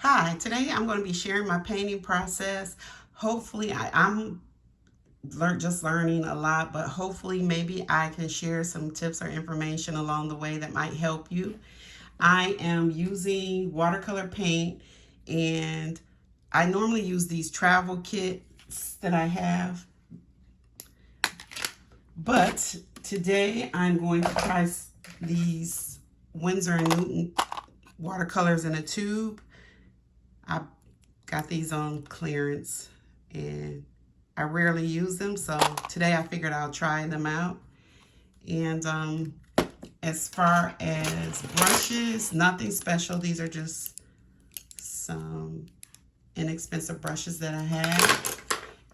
Hi, today I'm going to be sharing my painting process. Hopefully, I'm just learning a lot, but hopefully maybe I can share some tips or information along the way that might help you. I am using watercolor paint, and I normally use these travel kits that I have, but today I'm going to try these Winsor & Newton watercolors in a tube. I got these on clearance and I rarely use them, so today I figured I'll try them out. And as far as brushes, nothing special. These are just some inexpensive brushes that I have.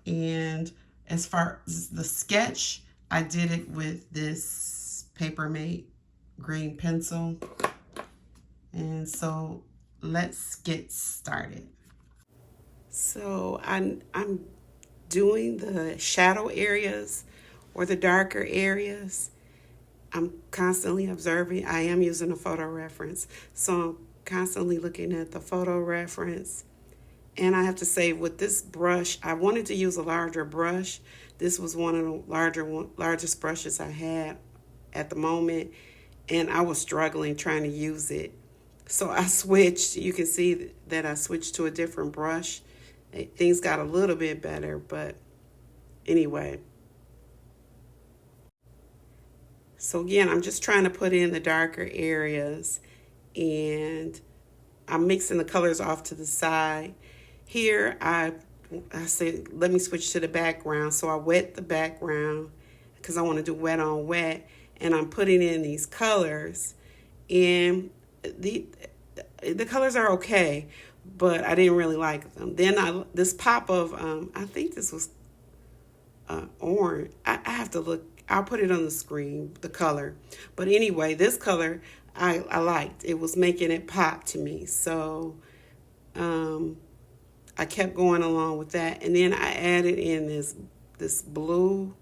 And as far as the sketch, I did it with this Paper Mate green pencil. And so let's get started. So I'm doing the shadow areas or the darker areas. I'm constantly observing. I am using a photo reference, so I'm constantly looking at the photo reference. And I have to say, with this brush, I wanted to use a larger brush. This was one of the largest brushes I had at the moment, and I was struggling trying to use it. So I switched. You can see that I switched to a different brush. Things got a little bit better, but anyway. So again, I'm just trying to put in the darker areas, and I'm mixing the colors off to the side. Here, I said, let me switch to the background. So I wet the background because I want to do wet on wet, and I'm putting in these colors, and the colors are okay, but I didn't really like them. Then this pop of I think this was orange. I have to look. I'll put it on the screen, the color. But anyway, this color I liked. It was making it pop to me. So I kept going along with that. And then I added in this blue,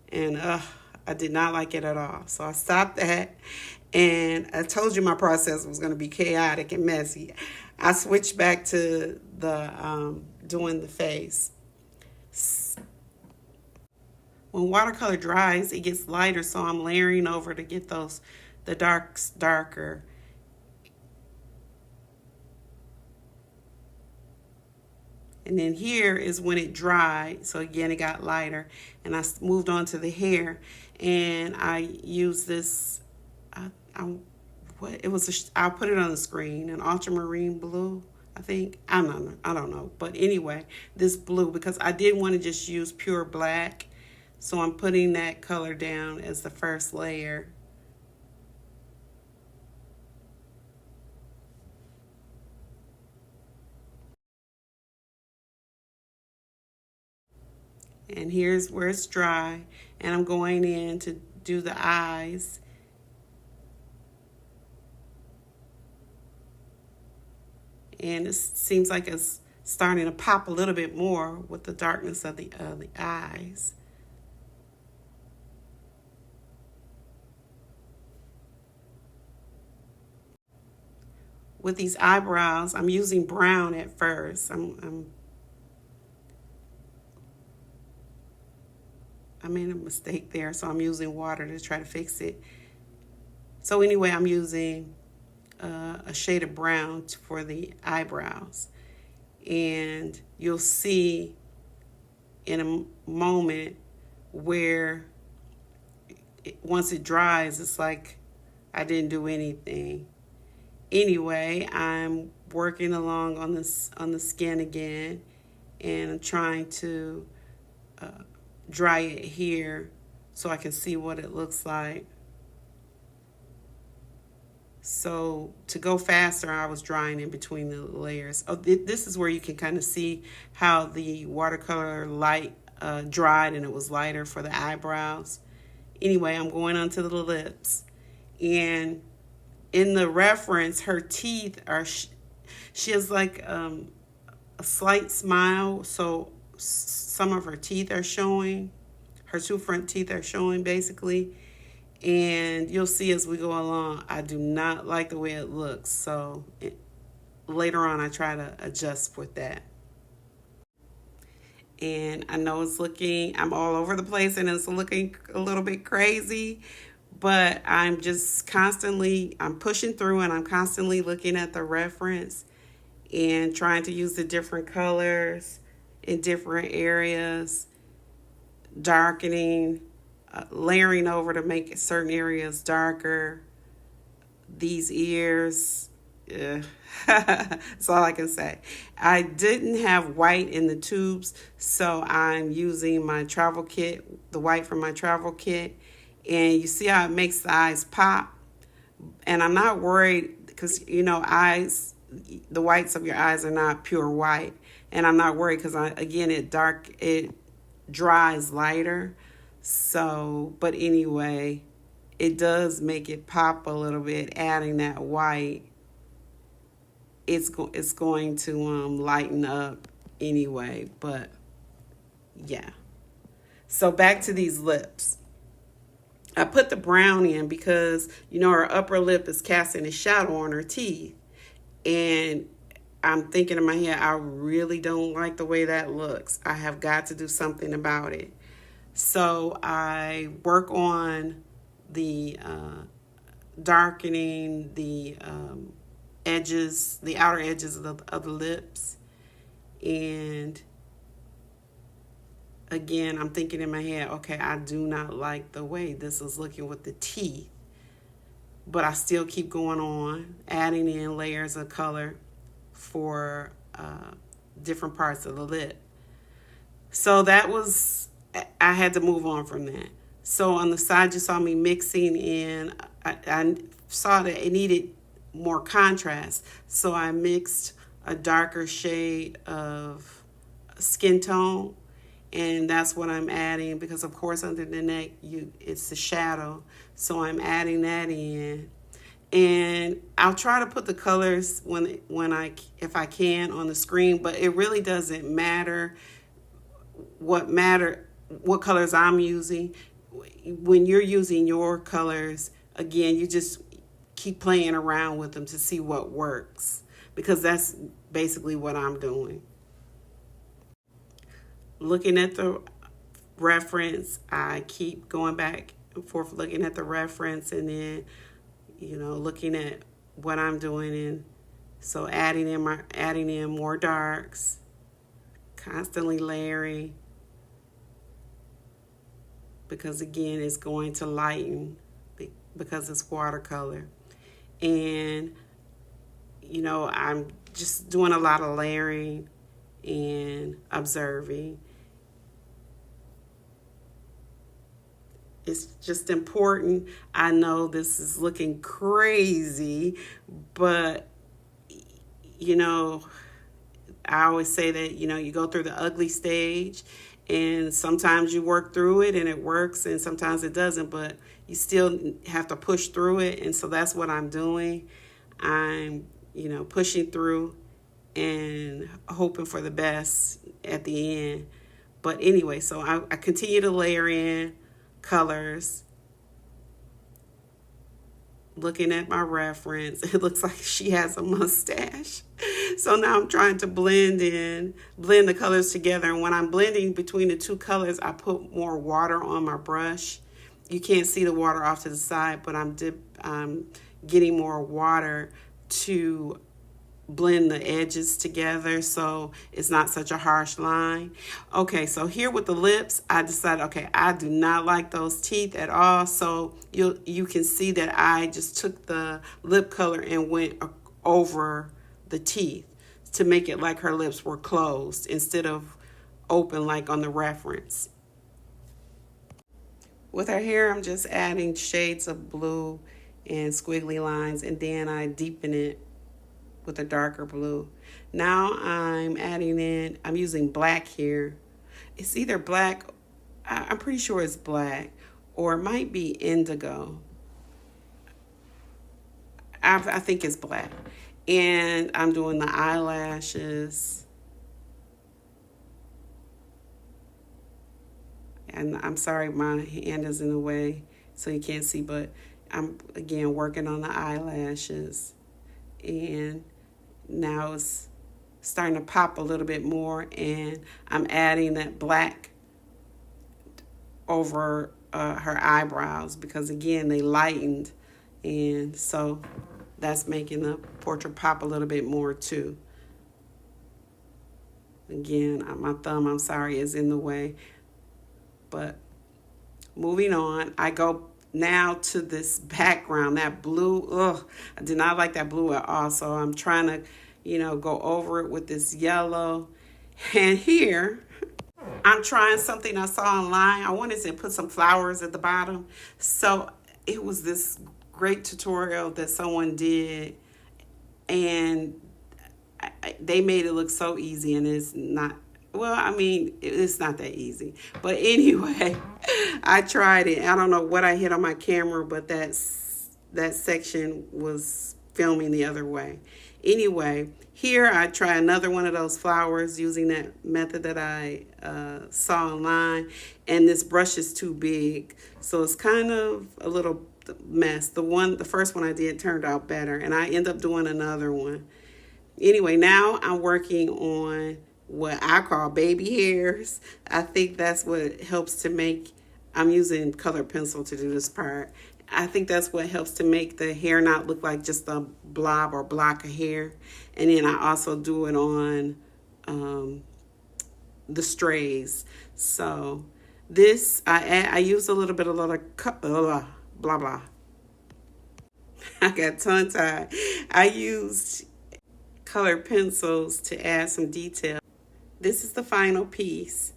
and I did not like it at all. So I stopped that. And I told you my process was going to be chaotic and messy. I switched back to the doing the face. When watercolor dries, it gets lighter, so I'm layering over to get the darks darker. And then here is when it dried, so again it got lighter, and I moved on to the hair, and I used this. I'll put it on the screen, an ultramarine blue. I think I don't know, but anyway, this blue, because I didn't want to just use pure black. So I'm putting that color down as the first layer. And here's where it's dry. And I'm going in to do the eyes. And it seems like it's starting to pop a little bit more with the darkness of the eyes. With these eyebrows, I'm using brown at first. I made a mistake there, so I'm using water to try to fix it. So anyway, I'm using a shade of brown for the eyebrows. And you'll see in a moment where once it dries, it's like I didn't do anything. Anyway, I'm working along on the skin again, and I'm trying to dry it here so I can see what it looks like. So to go faster, I was drying in between the layers. Oh, this is where you can kind of see how the watercolor light dried, and it was lighter for the eyebrows. Anyway, I'm going on to the lips, and in the reference, her teeth are, she has like a slight smile, so some of her teeth are showing. Her two front teeth are showing, basically. And you'll see as we go along, I do not like the way it looks. So later on I try to adjust with that. And I know I'm all over the place and it's looking a little bit crazy, but I'm pushing through and I'm constantly looking at the reference and trying to use the different colors in different areas, darkening, layering over to make certain areas darker. These ears, that's all I can say. I didn't have white in the tubes, so I'm using my travel kit, the white from my travel kit. And you see how it makes the eyes pop? And I'm not worried because, the whites of your eyes are not pure white. And I'm not worried because, it dries lighter. So, but anyway, it does make it pop a little bit, adding that white. It's going to lighten up anyway, but yeah. So back to these lips. I put the brown in because, her upper lip is casting a shadow on her teeth. And I'm thinking in my head, I really don't like the way that looks. I have got to do something about it. So I work on the darkening the edges, the outer edges of the lips. And again, I'm thinking in my head, okay, I do not like the way this is looking with the teeth. But I still keep going on, adding in layers of color for different parts of the lip. So I had to move on from that. So on the side, you saw me mixing in. I saw that it needed more contrast. So I mixed a darker shade of skin tone. And that's what I'm adding because, of course, under the neck, it's the shadow. So I'm adding that in. And I'll try to put the colors if I can on the screen, but it really doesn't matter what colors I'm using. When you're using your colors, again, you just keep playing around with them to see what works, because that's basically what I'm doing. Looking at the reference, I keep going back and forth looking at the reference and then, looking at what I'm doing, and so adding in more darks, constantly layering, because again, it's going to lighten because it's watercolor. And, I'm just doing a lot of layering and observing. It's just important. I know this is looking crazy, but, I always say that, you go through the ugly stage and sometimes you work through it and it works and sometimes it doesn't, but you still have to push through it. And so that's what I'm doing. I'm, pushing through and hoping for the best at the end. But anyway, so I continue to layer in colors, looking at my reference. It looks like she has a mustache. So now I'm trying to blend the colors together. And when I'm blending between the two colors, I put more water on my brush. You can't see the water off to the side, but I'm getting more water to blend the edges together so it's not such a harsh line. Okay, so here with the lips, I decided, okay, I do not like those teeth at all. So you can see that I just took the lip color and went over the teeth to make it like her lips were closed instead of open like on the reference. With her hair, I'm just adding shades of blue and squiggly lines, and then I deepen it with a darker blue. Now I'm using black here. It's either black, I'm pretty sure it's black, or it might be indigo. I think it's black. And I'm doing the eyelashes. And I'm sorry, my hand is in the way, so you can't see, but I'm, again, working on the eyelashes. And Now it's starting to pop a little bit more, and I'm adding that black over her eyebrows because again they lightened, and so that's making the portrait pop a little bit more too. Again, my thumb, I'm sorry, is in the way. But moving on, I go now to this background, that blue. Ugh, I did not like that blue at all. So I'm trying to, go over it with this yellow. And here, I'm trying something I saw online. I wanted to put some flowers at the bottom. So it was this great tutorial that someone did, and they made it look so easy, and it's not. Well, I mean, it's not that easy. But anyway, I tried it. I don't know what I hit on my camera, but that section was filming the other way. Anyway, here I try another one of those flowers using that method that I saw online. And this brush is too big, so it's kind of a little mess. The first one I did turned out better, and I end up doing another one. Anyway, now I'm working on what I call baby hairs. I think that's what helps to make, I'm using colored pencil to do this part. I think that's what helps to make the hair not look like just a blob or block of hair. And then I also do it on the strays. So this, I use a little bit of blah, blah. I got tongue tied. I used colored pencils to add some detail. This is the final piece.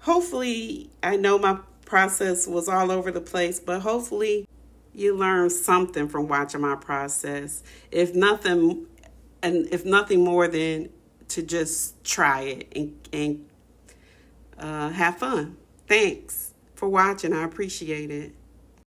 Hopefully, I know my process was all over the place, but hopefully you learned something from watching my process. If nothing more than to just try it and have fun. Thanks for watching. I appreciate it.